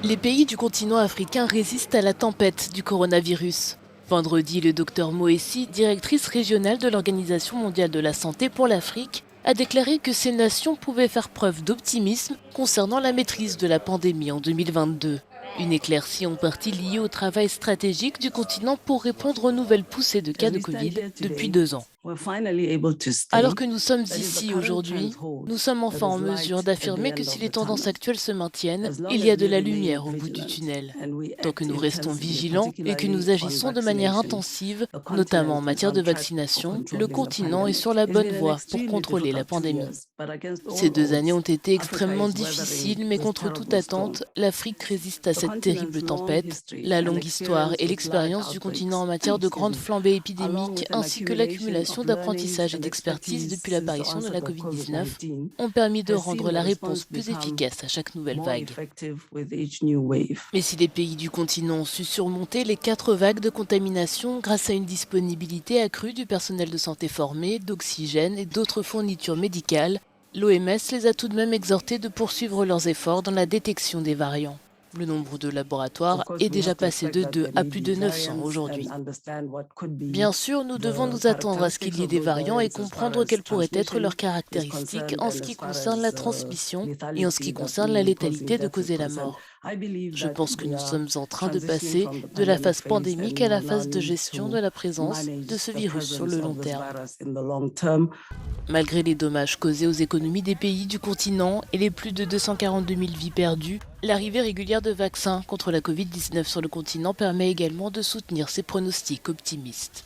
Les pays du continent africain résistent à la tempête du coronavirus. Vendredi, le docteur Moessi, directrice régionale de l'Organisation mondiale de la santé pour l'Afrique, a déclaré que ces nations pouvaient faire preuve d'optimisme concernant la maîtrise de la pandémie en 2022. Une éclaircie en partie liée au travail stratégique du continent pour répondre aux nouvelles poussées de cas de Covid depuis 2 ans. Alors que nous sommes ici aujourd'hui, nous sommes enfin en mesure d'affirmer que si les tendances actuelles se maintiennent, il y a de la lumière au bout du tunnel. Tant que nous restons vigilants et que nous agissons de manière intensive, notamment en matière de vaccination, le continent est sur la bonne voie pour contrôler la pandémie. Ces 2 années ont été extrêmement difficiles, mais contre toute attente, l'Afrique résiste à cette terrible tempête. La longue histoire et l'expérience du continent en matière de grandes flambées épidémiques, ainsi que l'accumulation d'apprentissage et d'expertise depuis l'apparition de la Covid-19, ont permis de rendre la réponse plus efficace à chaque nouvelle vague. Mais si les pays du continent ont su surmonter les 4 vagues de contamination grâce à une disponibilité accrue du personnel de santé formé, d'oxygène et d'autres fournitures médicales, l'OMS les a tout de même exhortés de poursuivre leurs efforts dans la détection des variants. Le nombre de laboratoires est déjà passé de 2 à plus de 900 aujourd'hui. Bien sûr, nous devons nous attendre à ce qu'il y ait des variants et comprendre quelles pourraient être leurs caractéristiques en ce qui concerne la transmission et en ce qui concerne la létalité de causer la mort. Je pense que nous sommes en train de passer de la phase pandémique à la phase de gestion de la présence de ce virus sur le long terme. Malgré les dommages causés aux économies des pays du continent et les plus de 242 000 vies perdues, l'arrivée régulière de vaccins contre la Covid-19 sur le continent permet également de soutenir ces pronostics optimistes.